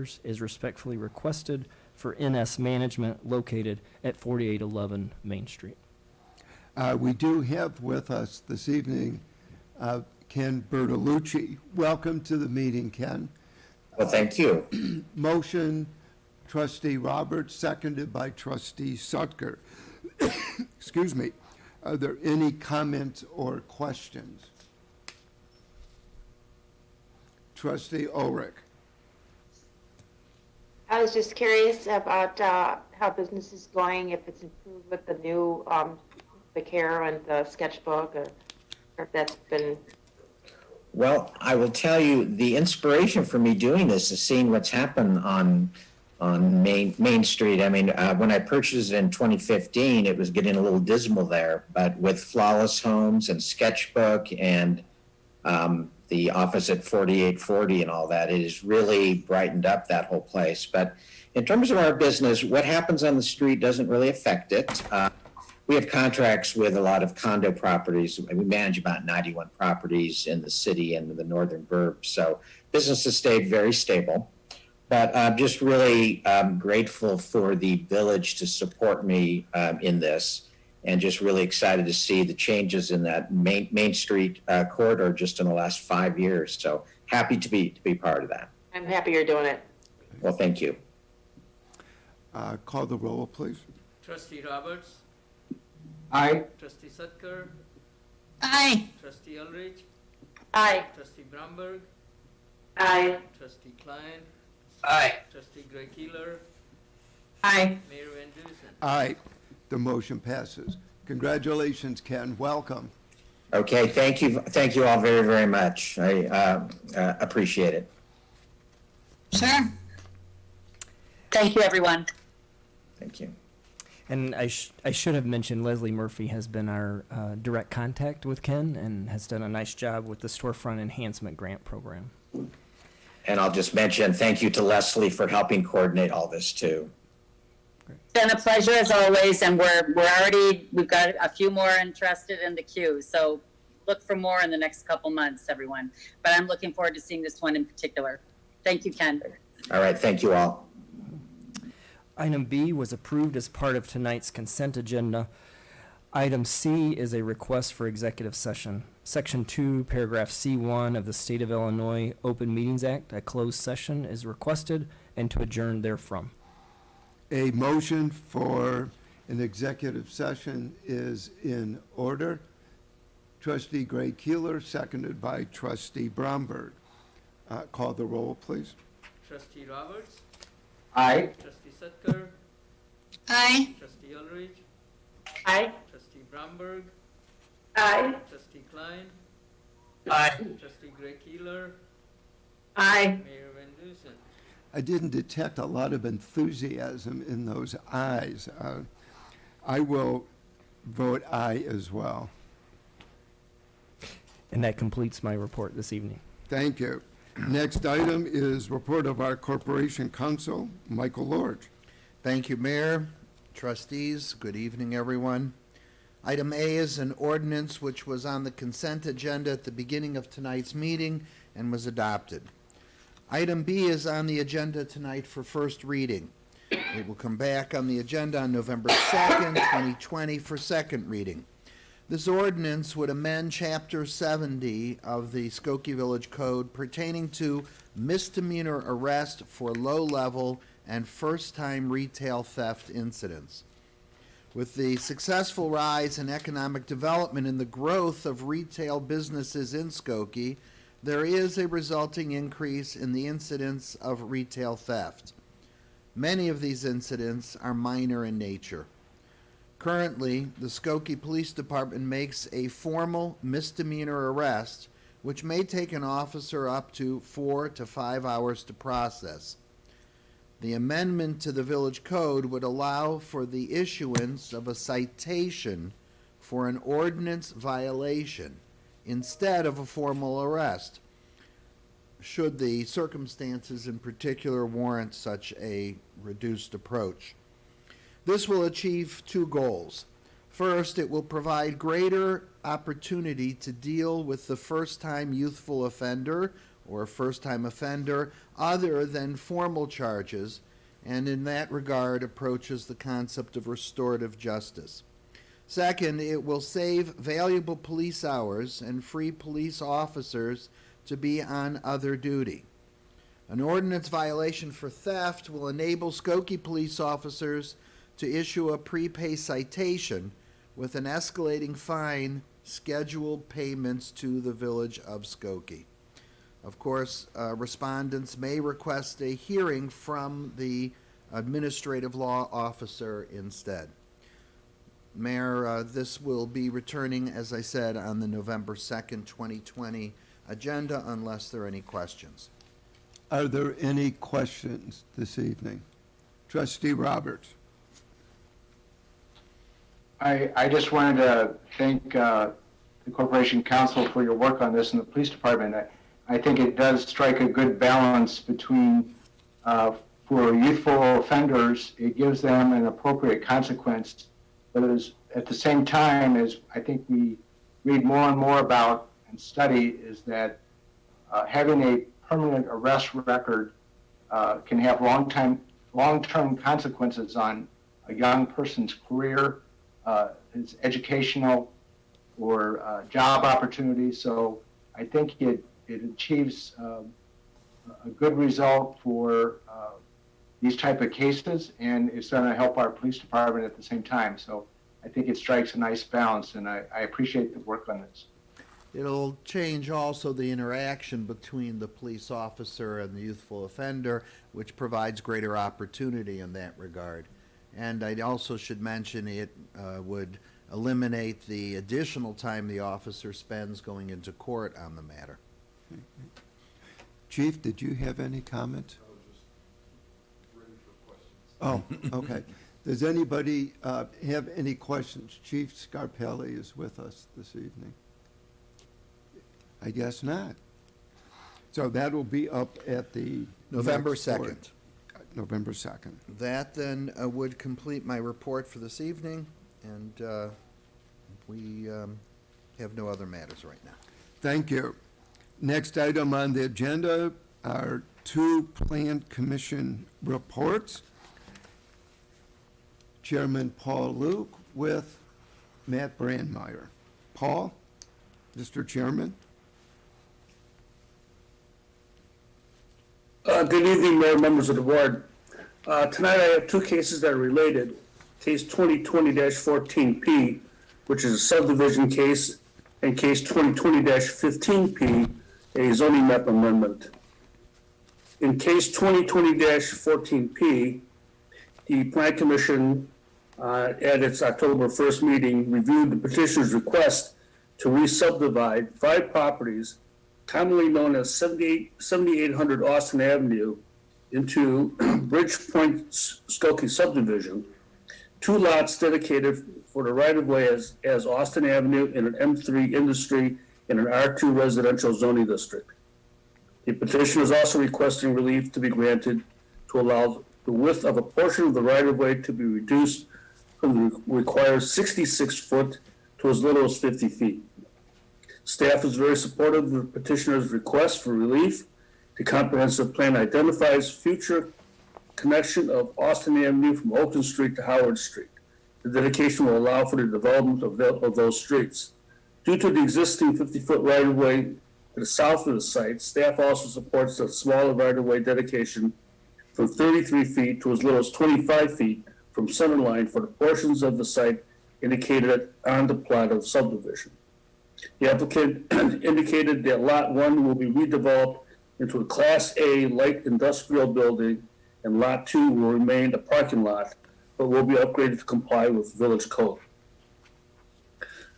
is respectfully requested for NS Management located at 4811 Main Street. We do have with us this evening Ken Bertolucci. Welcome to the meeting, Ken. Well, thank you. Motion, Trustee Roberts, seconded by Trustee Sutker. Excuse me. Are there any comments or questions? Trustee Ulrich. I was just curious about how business is going, if it's improved with the new, the care and the sketchbook, or if that's been, Well, I will tell you, the inspiration for me doing this is seeing what's happened on Main Street. I mean, when I purchased it in 2015, it was getting a little dismal there, but with Flawless Homes and Sketchbook and the office at 4840 and all that, it has really brightened up that whole place. But in terms of our business, what happens on the street doesn't really affect it. We have contracts with a lot of condo properties. We manage about 91 properties in the city and the northern burbs. So business has stayed very stable. But I'm just really grateful for the village to support me in this, and just really excited to see the changes in that Main Street corridor just in the last 5 years. So happy to be part of that. I'm happy you're doing it. Well, thank you. Call the roll, please. Trustee Roberts, Aye. Trustee Sutker, Aye. Trustee Ulrich, Aye. Trustee Bromberg, Aye. Trustee Klein, Aye. Trustee Gray Keeler, Aye. Mayor Van Dusen. Aye. The motion passes. Congratulations, Ken. Welcome. Okay, thank you all very, very much. I appreciate it. Sure. Thank you, everyone. Thank you. And I should have mentioned Leslie Murphy has been our direct contact with Ken and has done a nice job with the Storefront Enhancement Grant Program. And I'll just mention, thank you to Leslie for helping coordinate all this too. It's been a pleasure as always, and we've got a few more interested in the queue. So look for more in the next couple months, everyone. But I'm looking forward to seeing this one in particular. Thank you, Ken. All right, thank you all. Item B was approved as part of tonight's consent agenda. Item C is a request for executive session. Section 2, paragraph C1 of the State of Illinois Open Meetings Act, a closed session is requested and to adjourn therefrom. A motion for an executive session is in order. Trustee Gray Keeler, seconded by Trustee Bromberg. Call the roll, please. Trustee Roberts, Aye. Trustee Sutker, Aye. Trustee Ulrich, Aye. Trustee Bromberg, Aye. Trustee Klein, Aye. Trustee Gray Keeler, Aye. Mayor Van Dusen. I didn't detect a lot of enthusiasm in those ayes. I will vote aye as well. And that completes my report this evening. Thank you. Next item is report of our Corporation Counsel, Michael Lorge. Thank you, Mayor, trustees. Good evening, everyone. Item A is an ordinance which was on the consent agenda at the beginning of tonight's meeting and was adopted. Item B is on the agenda tonight for first reading. It will come back on the agenda on November 2nd, 2020 for second reading. This ordinance would amend Chapter 70 of the Skokie Village Code pertaining to misdemeanor arrest for low-level and first-time retail theft incidents. With the successful rise in economic development and the growth of retail businesses in Skokie, there is a resulting increase in the incidence of retail theft. Many of these incidents are minor in nature. Currently, the Skokie Police Department makes a formal misdemeanor arrest, which may take an officer up to 4 to 5 hours to process. The amendment to the village code would allow for the issuance of a citation for an ordinance violation instead of a formal arrest, should the circumstances in particular warrant such a reduced approach. This will achieve two goals. First, it will provide greater opportunity to deal with the first-time youthful offender or a first-time offender other than formal charges, and in that regard approaches the concept of restorative justice. Second, it will save valuable police hours and free police officers to be on other duty. An ordinance violation for theft will enable Skokie police officers to issue a prepay citation with an escalating fine, scheduled payments to the village of Skokie. Of course, respondents may request a hearing from the administrative law officer instead. Mayor, this will be returning, as I said, on the November 2nd, 2020 agenda unless there are any questions. Are there any questions this evening? Trustee Roberts. I just wanted to thank the Corporation Council for your work on this and the police department. I think it does strike a good balance between, for youthful offenders, it gives them an appropriate consequence, but it is, at the same time, as I think we read more and more about and study, is that having a permanent arrest record can have long-term consequences on a young person's career, his educational or job opportunities. So I think it achieves a good result for these type of cases, and it's going to help our police department at the same time. So I think it strikes a nice balance, and I appreciate the work on this. It'll change also the interaction between the police officer and the youthful offender, which provides greater opportunity in that regard. And I also should mention it would eliminate the additional time the officer spends going into court on the matter. Chief, did you have any comments? Oh, okay. Does anybody have any questions? Chief Scarpelli is with us this evening. I guess not. So that will be up at the November next board. 2nd. November 2nd. That then would complete my report for this evening, and we have no other matters right now. Thank you. Next item on the agenda are 2 Plan Commission reports. Chairman Paul Luke with Matt Brandmeier. Paul, Mr. Chairman. Good evening, Mayor, members of the board. Tonight I have 2 cases that are related. Case 2020-14P, which is a subdivision case, and case 2020-15P, a zoning map amendment. In case 2020-14P, the Plan Commission, at its October 1st meeting, reviewed the petitioner's request to re-subdivide 5 properties commonly known as 7800 Austin Avenue into Bridgepoint Skokie subdivision, 2 lots dedicated for the right-of-way as Austin Avenue in an M3 industry in an R2 residential zoning district. The petitioner is also requesting relief to be granted to allow the width of a portion of the right-of-way to be reduced from the required 66 foot to as little as 50 feet. Staff is very supportive of the petitioner's request for relief. The comprehensive plan identifies future connection of Austin Avenue from Oakland Street to Howard Street. The dedication will allow for the development of those streets. Due to the existing 50-foot right-of-way to the south of the site, staff also supports a smaller right-of-way dedication from 33 feet to as little as 25 feet from center line for the portions of the site indicated on the plat of subdivision. The applicant indicated that Lot 1 will be redeveloped into a Class A light industrial building, and Lot 2 will remain a parking lot, but will be upgraded to comply with village code.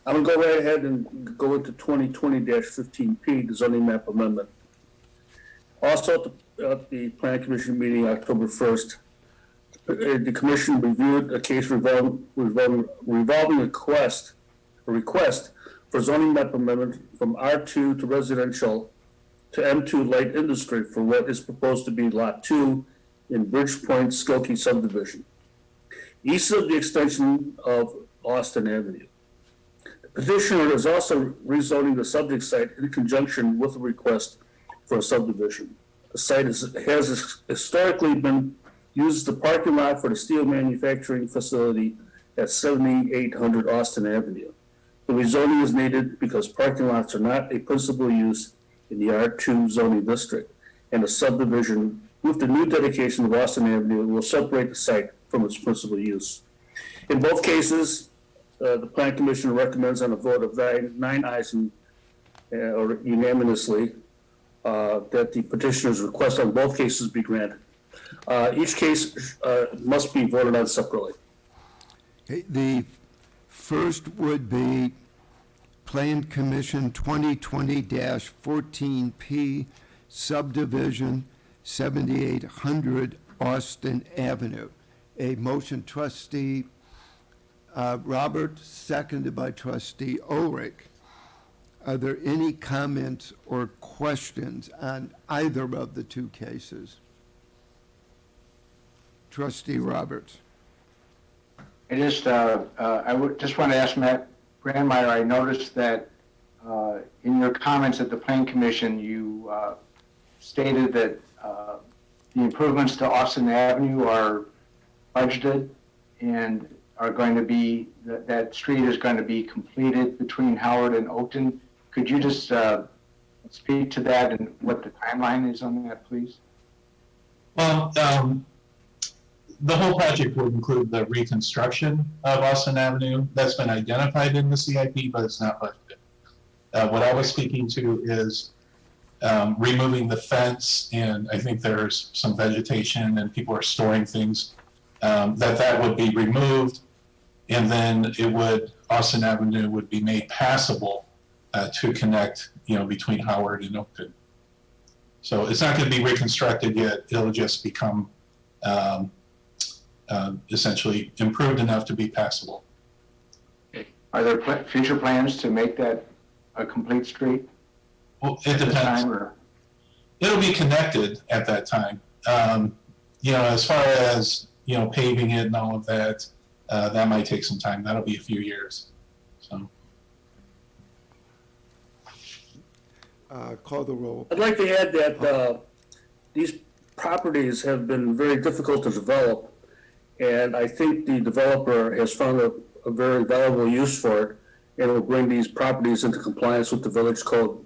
I'm going to go right ahead and go into 2020-15P, the zoning map amendment. Also at the Plan Commission meeting October 1st, the commission reviewed a case revolving a request for zoning map amendment from R2 to residential to M2 light industry for what is proposed to be Lot 2 in Bridgepoint Skokie subdivision, east of the extension of Austin Avenue. The petitioner is also rezoning the subject site in conjunction with a request for a subdivision. The site has historically been used as the parking lot for the steel manufacturing facility at 7800 Austin Avenue. The rezoning is needed because parking lots are not a principal use in the R2 zoning district, and a subdivision with the new dedication of Austin Avenue will separate the site from its principal use. In both cases, the Plan Commission recommends on a vote of nine ayes or unanimously that the petitioner's request on both cases be granted. Each case must be voted on separately. Okay, the first would be Plan Commission 2020-14P subdivision 7800 Austin Avenue. A motion, trustee Robert, seconded by trustee Ulrich. Are there any comments or questions on either of the two cases? Trustee Roberts. I just want to ask Matt Brandmeier, I noticed that in your comments at the Plan Commission, you stated that the improvements to Austin Avenue are budgeted and are going to be, that street is going to be completed between Howard and Oakton. Could you just speak to that and what the timeline is on that, please? Well, the whole project would include the reconstruction of Austin Avenue. That's been identified in the CIP, but it's not budgeted. What I was speaking to is removing the fence, and I think there's some vegetation and people are storing things, that would be removed, and then Austin Avenue would be made passable to connect, between Howard and Oakton. So it's not going to be reconstructed yet. It'll just become essentially improved enough to be passable. Are there future plans to make that a complete street? Well, it depends. Time, It'll be connected at that time. As far as, paving it and all of that, that might take some time. That'll be a few years. So. Call the roll. I'd like to add that these properties have been very difficult to develop, and I think the developer has found a very valuable use for it, and will bring these properties into compliance with the village code.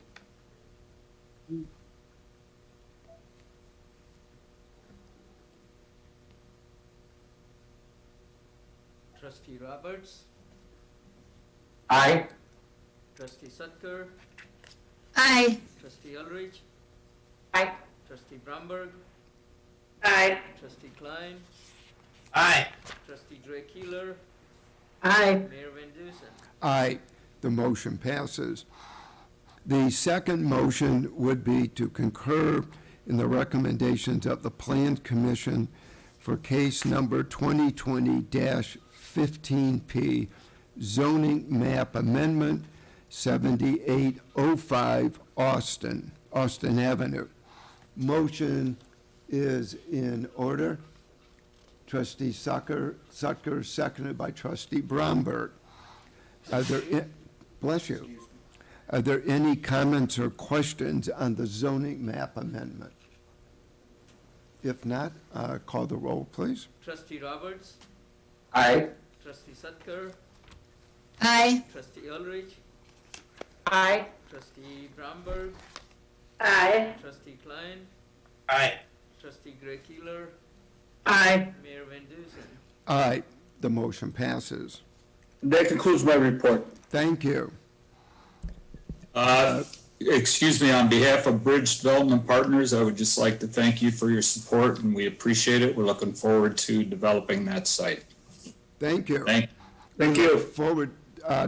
Trustee Roberts, Aye. trustee Sutker, Aye. trustee Ulrich, Aye. trustee Bromberg, Aye. trustee Klein, Aye. trustee Gray Keeler, Aye. Mayor Van Dusen. Aye, the motion passes. The second motion would be to concur in the recommendations of the Plan Commission for case number 2020-15P, zoning map amendment 7805 Austin Avenue. Motion is in order. Trustee Sutker, seconded by trustee Bromberg. Bless you. Are there any comments or questions on the zoning map amendment? If not, call the roll, please. Trustee Roberts, Aye. trustee Sutker, Aye. trustee Ulrich, Aye. trustee Bromberg, Aye. trustee Klein, Aye. trustee Gray Keeler, Aye. Mayor Van Dusen. Aye, the motion passes. That concludes my report. Thank you. Excuse me, on behalf of Bridge Development Partners, I would just like to thank you for your support, and we appreciate it. We're looking forward to developing that site. Thank you. Thank Thank We you. look forward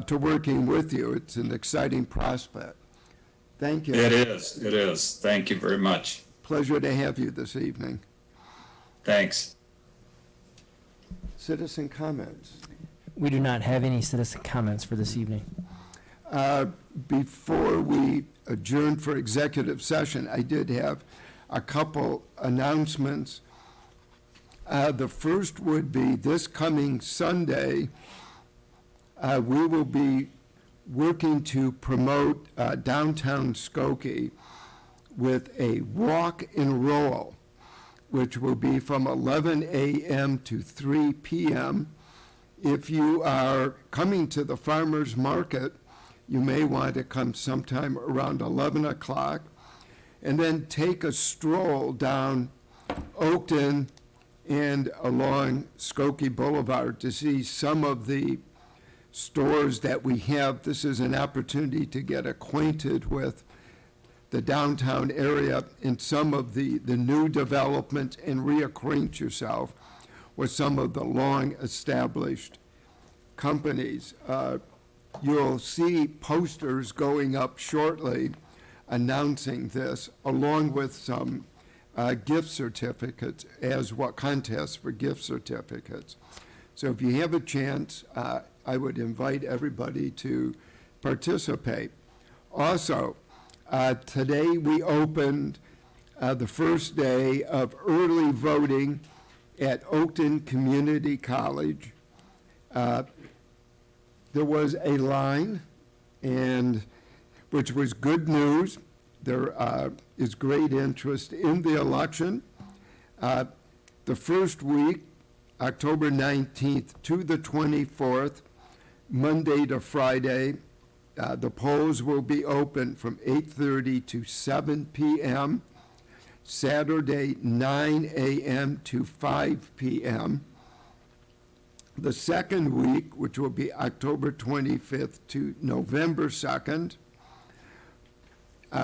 to working with you. It's an exciting prospect. Thank you. It is. Thank you very much. Pleasure to have you this evening. Thanks. Citizen comments. We do not have any citizen comments for this evening. Before we adjourn for executive session, I did have a couple announcements. The first would be this coming Sunday, we will be working to promote downtown Skokie with a walk and roll, which will be from 11 a.m. to 3 p.m. If you are coming to the farmer's market, you may want to come sometime around 11 o'clock, and then take a stroll down Oakton and along Skokie Boulevard to see some of the stores that we have. This is an opportunity to get acquainted with the downtown area and some of the new development, and reacquaint yourself with some of the long-established companies. You'll see posters going up shortly announcing this, along with some gift certificates, as what contests for gift certificates. So if you have a chance, I would invite everybody to participate. Also, today we opened the first day of early voting at Oakton Community College. There was a line, and which was good news. There is great interest in the election. The first week, October 19th to the 24th, Monday to Friday, the polls will be open from 8:30 to 7 p.m., Saturday 9 a.m. to 5 p.m. The second week, which will be October 25th to November 2nd,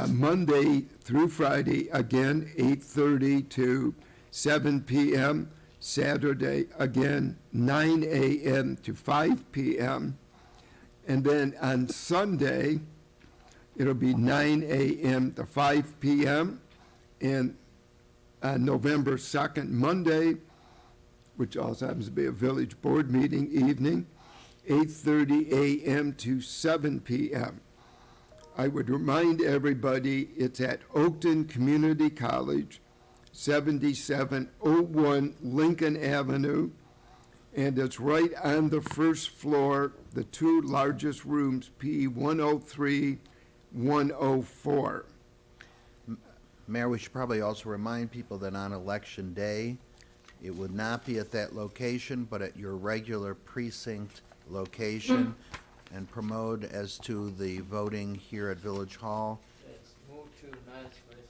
Monday through Friday, again, 8:30 to 7 p.m., Saturday, again, 9 a.m. to 5 p.m., and then on Sunday, it'll be 9 a.m. to 5 p.m., and on November 2nd, Monday, which also happens to be a village board meeting evening, 8:30 a.m. to 7 p.m. I would remind everybody, it's at Oakton Community College, 7701 Lincoln Avenue, and it's right on the first floor, the two largest rooms, P 103, 104. Mayor, we should probably also remind people that on Election Day, it would not be at that location, but at your regular precinct location, and promote as to the voting here at Village Hall. It's moved to Niles West.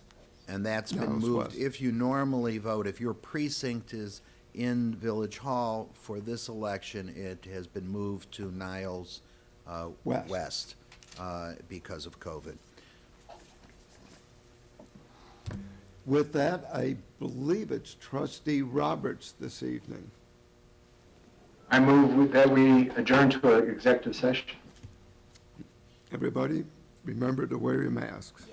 And that's been Niles moved. West. If you normally vote, if your precinct is in Village Hall for this election, it has been moved to Niles West. because of COVID. With that, I believe it's Trustee Roberts this evening. I move that we adjourn to an executive session. Everybody, remember to wear your masks.